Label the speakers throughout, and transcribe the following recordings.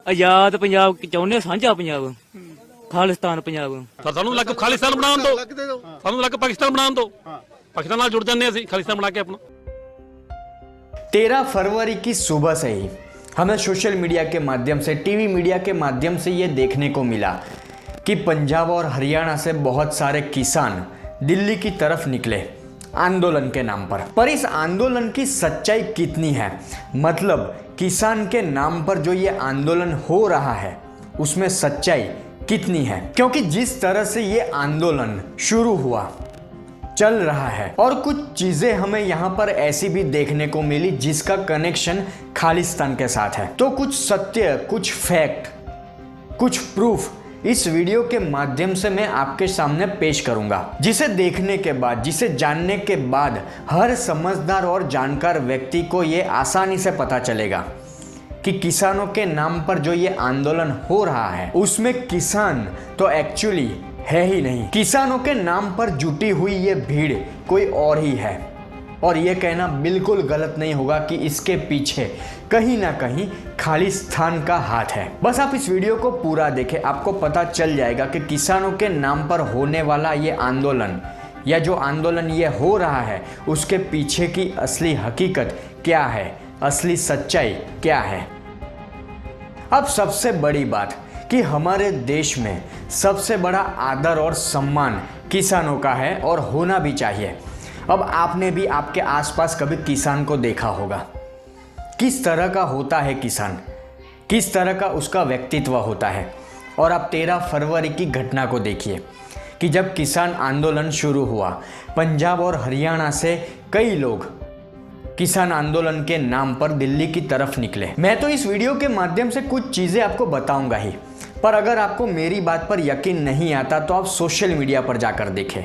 Speaker 1: आजाद पंजाब चाਹੁंदे, साझा पंजाब, खालिस्तान पंजाब।
Speaker 2: ਸਾਨੂੰ ਲੱਗ ਖਾਲਿਸਤਾਨ ਬਣਾਉਣ ਦਿਓ, ਸਾਨੂੰ ਲੱਗ ਪਾਕਿस्तान ਬਣਾਉਣ ਦਿਓ, पाकिस्तान ਨਾਲ जुड़ ਜਾਂਦੇ ਅਸੀਂ ਖਾਲਿਸਤਾਨ ਬਣਾ ਕੇ ਆਪਣਾ।
Speaker 3: 13 फरवरी की सुबह से ही हमें सोशल मीडिया के माध्यम से, टीवी मीडिया के माध्यम से ये देखने को मिला कि पंजाब और हरियाणा से बहुत सारे किसान दिल्ली की तरफ निकले आंदोलन के नाम पर इस आंदोलन की सच्चाई कितनी है, मतलब किसान के नाम पर जो ये आंदोलन हो रहा है उसमें सच्चाई कितनी है। क्योंकि जिस तरह से ये आंदोलन शुरू हुआ, चल रहा है, और कुछ चीजें हमें यहाँ पर ऐसी भी देखने को मिली जिसका कनेक्शन खालिस्तान के साथ है। तो कुछ सत्य, कुछ फैक्ट, कुछ प्रूफ इस वीडियो के माध्यम से मैं आपके सामने पेश करूंगा, जिसे देखने के बाद, जिसे जानने के बाद हर समझदार और जानकार व्यक्ति को ये आसानी से पता चलेगा कि किसानों के नाम पर जो ये आंदोलन हो रहा है उसमें किसान तो एक्चुअली है ही नहीं। किसानों के नाम पर जुटी हुई ये भीड़ कोई और ही है, और ये कहना बिल्कुल गलत नहीं होगा कि इसके पीछे कहीं ना कहीं खालिस्तान का हाथ है। बस आप इस वीडियो को पूरा देखें, आपको पता चल जाएगा कि किसानों के नाम पर होने वाला ये आंदोलन, या जो आंदोलन ये हो रहा है, उसके पीछे की असली हकीकत क्या है, असली सच्चाई क्या है। अब सबसे बड़ी बात कि हमारे देश में सबसे बड़ा आदर और सम्मान किसानों का है, और होना भी चाहिए। अब आपने भी आपके आसपास कभी किसान को देखा होगा, किस तरह का होता है किसान, किस तरह का उसका व्यक्तित्व होता है। और आप 13 फरवरी की घटना को देखिए कि जब किसान आंदोलन शुरू हुआ, पंजाब और हरियाणा से कई लोग किसान आंदोलन के नाम पर दिल्ली की तरफ निकले। मैं तो इस वीडियो के माध्यम से कुछ चीज़ें आपको बताऊंगा ही, पर अगर आपको मेरी बात पर यकीन नहीं आता तो आप सोशल मीडिया पर जाकर देखें,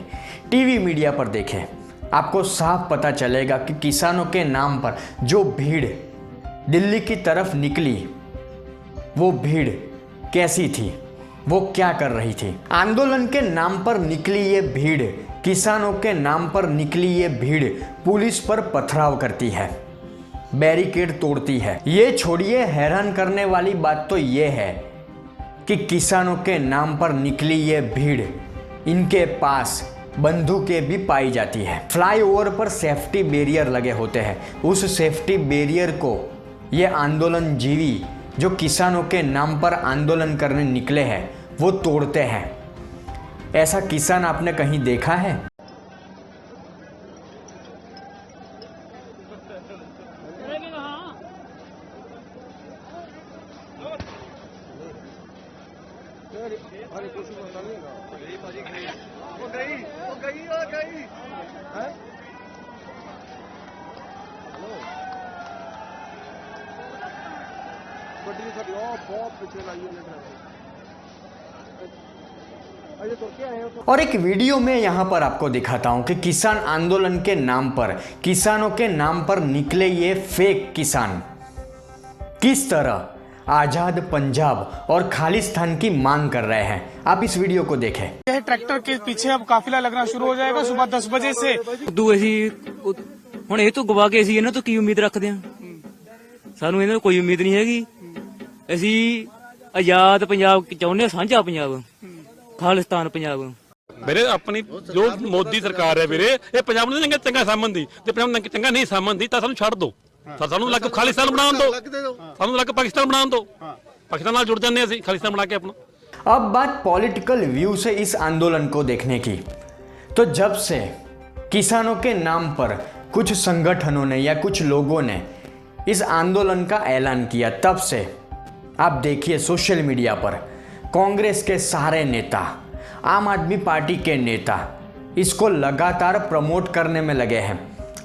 Speaker 3: टीवी मीडिया पर देखें, आपको साफ पता चलेगा कि किसानों के नाम पर जो भीड़ दिल्ली की तरफ निकली, वो भीड़ कैसी थी, वो क्या कर रही थी। आंदोलन के नाम पर निकली ये भीड़, किसानों के नाम पर निकली ये भीड़ पुलिस पर पथराव करती है, बैरिकेड तोड़ती है। ये छोड़िए, हैरान करने वाली बात तो ये है कि किसानों के नाम पर निकली ये भीड़, इनके पास बंदूकें भी पाई जाती है। फ्लाईओवर पर सेफ्टी बैरियर लगे होते हैं, उस सेफ्टी बैरियर को ये आंदोलन जीवी जो किसानों के नाम पर आंदोलन करने निकले हैं वो तोड़ते हैं। ऐसा किसान आपने कहीं देखा है? और एक वीडियो में यहाँ पर आपको दिखाता हूँ कि किसान आंदोलन के नाम पर, किसानों के नाम पर निकले ये फेक किसान किस तरह आजाद पंजाब और खालिस्तान की मांग कर रहे हैं। आप इस वीडियो को देखें।
Speaker 4: यह ट्रैक्टर के पीछे अब काफिला लगना शुरू हो जाएगा सुबह 10 बजे से।
Speaker 1: ਹੁਣ ਇਹ ਤੋਂ ਗਵਾ ਕੇ ਅਸੀਂ ਇਹਨਾਂ ਤੋਂ ਕੀ ਉਮੀਦ ਰੱਖਦੇ ਹਾਂ? ਸਾਨੂੰ ਇਹਨਾਂ ਤੋਂ ਕੋਈ ਉਮੀਦ ਨਹੀਂ ਹੈਗੀ। ਅਸੀਂ ਆਜ਼ਾਦ ਪੰਜਾਬ ਚਾਹੁੰਦੇ, ਸਾਂਝਾ ਪੰਜਾਬ, ਖਾਲਿਸਤਾਨ ਪੰਜਾਬ।
Speaker 2: ਵੀਰੇ ਆਪਣੀ ਜੋ ਮੋਦੀ ਸਰਕਾਰ ਹੈ ਵੀਰੇ, ਇਹ ਪੰਜਾਬ ਨੂੰ ਚੰਗਾ ਸਾਂਭਦੀ, ਤੇ ਪੰਜਾਬ ਨੂੰ ਚੰਗਾ ਨਹੀਂ ਸਾਂਭਦੀ ਤਾਂ ਸਾਨੂੰ ਛੱਡ ਦਿਓ, ਸਾਨੂੰ ਲੱਗ ਖਾਲਿਸਤਾਨ ਬਣਾਉਣ ਦਿਓ, ਸਾਨੂੰ ਲੱਗ ਪਾਕਿस्तान ਬਣਾਉਣ ਦਿਓ, पाकिस्तान ਨਾਲ जुड़ ਜਾਂਦੇ ਅਸੀਂ ਖਾਲਿਸਤਾਨ ਬਣਾ ਕੇ ਆਪਣਾ।
Speaker 3: अब बात पॉलिटिकल व्यू से इस आंदोलन को देखने की, तो जब से किसानों के नाम पर कुछ संगठनों ने या कुछ लोगों ने इस आंदोलन का ऐलान किया, तब से आप देखिए सोशल मीडिया पर कांग्रेस के सारे नेता, आम आदमी पार्टी के नेता इसको लगातार प्रमोट करने में लगे हैं।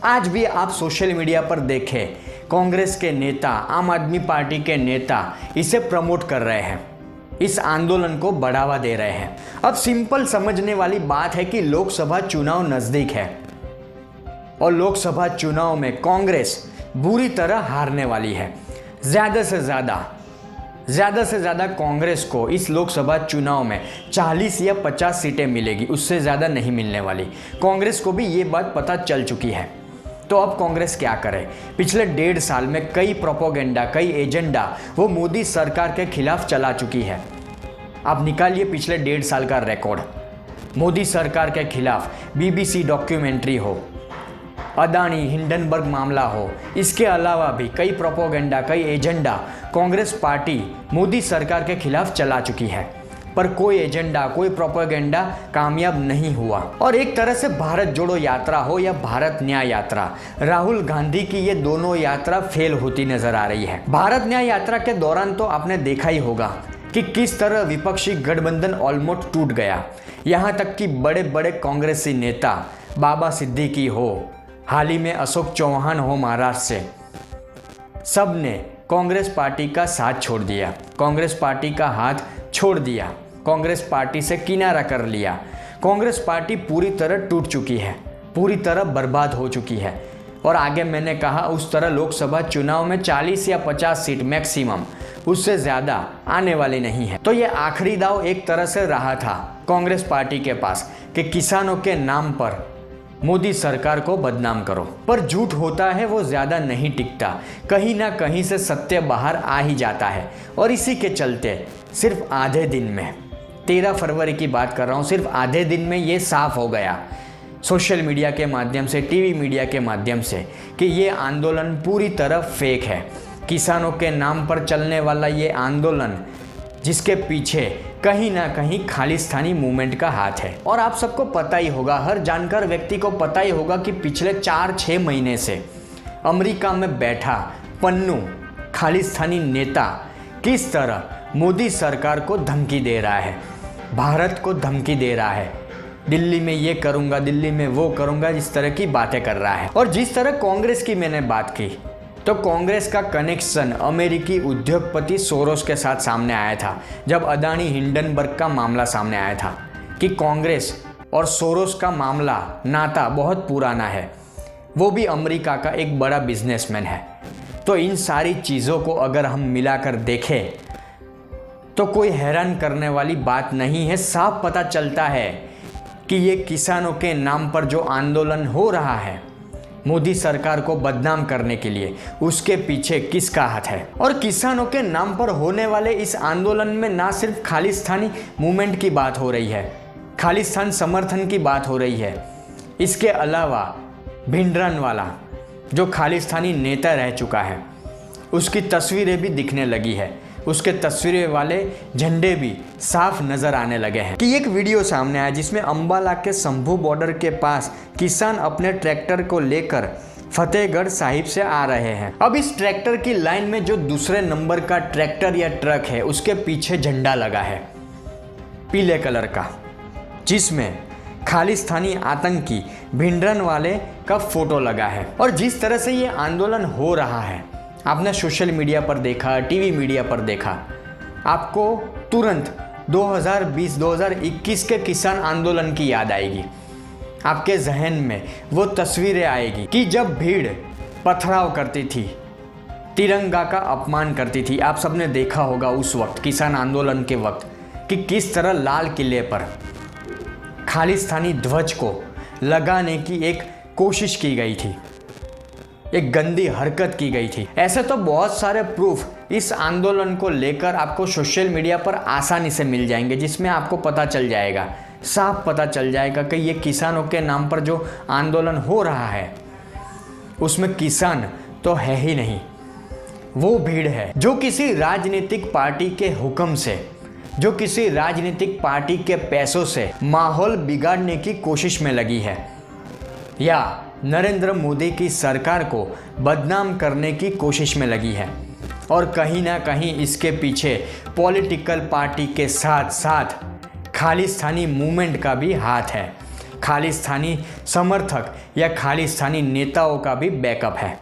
Speaker 3: आज भी आप सोशल मीडिया पर देखें, कांग्रेस के नेता, आम आदमी पार्टी के नेता इसे प्रमोट कर रहे हैं, इस आंदोलन को बढ़ावा दे रहे हैं। अब सिंपल समझने वाली बात है कि लोकसभा चुनाव नज़दीक है और लोकसभा चुनाव में कांग्रेस बुरी तरह हारने वाली है। ज़्यादा से ज़्यादा कांग्रेस को इस लोकसभा चुनाव में 40 या 50 सीटें मिलेगी, उससे ज़्यादा नहीं मिलने वाली। कांग्रेस को भी ये बात पता चल चुकी है। तो अब कांग्रेस क्या करे? पिछले 1.5 साल में कई प्रोपोगेंडा, कई एजेंडा वो मोदी सरकार के खिलाफ चला चुकी है। आप निकालिए पिछले 1.5 साल का रिकॉर्ड। मोदी सरकार के खिलाफ बीबीसी डॉक्यूमेंट्री हो, अदानी हिंडनबर्ग मामला हो, इसके अलावा भी कई प्रोपोगेंडा, कई एजेंडा कांग्रेस पार्टी मोदी सरकार के खिलाफ चला चुकी है, पर कोई एजेंडा, कोई प्रोपेगेंडा कामयाब नहीं हुआ। और एक तरह से भारत जोड़ो यात्रा हो या भारत न्याय यात्रा, राहुल गांधी की ये दोनों यात्रा फेल होती नजर आ रही है। भारत न्याय यात्रा के दौरान तो आपने देखा ही होगा कि किस तरह विपक्षी गठबंधन ऑलमोस्ट टूट गया। यहाँ तक कि बड़े बड़े कांग्रेसी नेता, बाबा सिद्दीकी हो, हाल ही में अशोक चौहान हो महाराष्ट्र से, सब ने कांग्रेस पार्टी का साथ छोड़ दिया, कांग्रेस पार्टी का हाथ छोड़ दिया, कांग्रेस पार्टी से किनारा कर लिया। कांग्रेस पार्टी पूरी तरह टूट चुकी है, पूरी तरह बर्बाद हो चुकी है। और आगे मैंने कहा उस तरह लोकसभा चुनाव में 40 या 50 सीट मैक्सिमम, उससे ज़्यादा आने वाली नहीं है। तो ये आखिरी दाव एक तरह से रहा था कांग्रेस पार्टी के पास कि किसानों के नाम पर मोदी सरकार को बदनाम करो। पर झूठ होता है वो ज़्यादा नहीं टिकता, कहीं ना कहीं से सत्य बाहर आ ही जाता है। और इसी के चलते सिर्फ आधे दिन में, 13 फरवरी की बात कर रहा हूँ, सिर्फ आधे दिन में ये साफ हो गया सोशल मीडिया के माध्यम से, टीवी मीडिया के माध्यम से, कि ये आंदोलन पूरी तरह फेक है। किसानों के नाम पर चलने वाला ये आंदोलन, जिसके पीछे कहीं ना कहीं खालिस्तानी मूवमेंट का हाथ है। और आप सबको पता ही होगा, हर जानकार व्यक्ति को पता ही होगा कि पिछले 4-6 महीने से अमेरिका में बैठा पन्नू खालिस्तानी नेता किस तरह मोदी सरकार को धमकी दे रहा है, भारत को धमकी दे रहा है, दिल्ली में ये करूँगा, दिल्ली में वो करूँगा, इस तरह की बातें कर रहा है। और जिस तरह कांग्रेस की मैंने बात की, तो कांग्रेस का कनेक्शन अमेरिकी उद्योगपति सोरोस के साथ सामने आया था जब अदानी हिंडनबर्ग का मामला सामने आया था कि कांग्रेस और सोरोस का मामला, नाता बहुत पुराना है, वो भी अमेरिका का एक बड़ा बिजनेसमैन है। तो इन सारी चीज़ों को अगर हम मिलाकर देखें तो कोई हैरान करने वाली बात नहीं है। साफ पता चलता है कि ये किसानों के नाम पर जो आंदोलन हो रहा है मोदी सरकार को बदनाम करने के लिए, उसके पीछे किसका हाथ है। और किसानों के नाम पर होने वाले इस आंदोलन में ना सिर्फ खालिस्तानी मूवमेंट की बात हो रही है, खालिस्तान समर्थन की बात हो रही है, इसके अलावा भिंडरानवाला जो खालिस्तानी नेता रह चुका है, उसकी तस्वीरें भी दिखने लगी है, उसके तस्वीरें वाले झंडे भी साफ नजर आने लगे हैं। कि एक वीडियो सामने आया जिसमें अंबाला के शंभू बॉर्डर के पास किसान अपने ट्रैक्टर को लेकर फतेहगढ़ साहिब से आ रहे हैं। अब इस ट्रैक्टर की लाइन में जो दूसरे नंबर का ट्रैक्टर या ट्रक है, उसके पीछे झंडा लगा है पीले कलर का, जिसमें खालिस्तानी आतंकी भिंडरानवाले का फोटो लगा है। और जिस तरह से ये आंदोलन हो रहा है, आपने सोशल मीडिया पर देखा, टीवी मीडिया पर देखा, आपको तुरंत 2020-2021 के किसान आंदोलन की याद आएगी। आपके जहन में वो तस्वीरें आएगी कि जब भीड़ पथराव करती थी, तिरंगा का अपमान करती थी। आप सबने देखा होगा उस वक्त किसान आंदोलन के वक्त कि किस तरह लाल किले पर खालिस्तानी ध्वज को लगाने की एक कोशिश की गई थी, एक गंदी हरकत की गई थी। ऐसे तो बहुत सारे प्रूफ इस आंदोलन को लेकर आपको सोशल मीडिया पर आसानी से मिल जाएंगे, जिसमें आपको पता चल जाएगा, साफ पता चल जाएगा कि ये किसानों के नाम पर जो आंदोलन हो रहा है उसमें किसान तो है ही नहीं, वो भीड़ है जो किसी राजनीतिक पार्टी के हुक्म से, जो किसी राजनीतिक पार्टी के पैसों से माहौल बिगाड़ने की कोशिश में लगी है या नरेंद्र मोदी की सरकार को बदनाम करने की कोशिश में लगी है। और कहीं ना कहीं इसके पीछे पॉलिटिकल पार्टी के साथ साथ खालिस्तानी मूवमेंट का भी हाथ है, खालिस्तानी समर्थक या खालिस्तानी नेताओं का भी बैकअप है।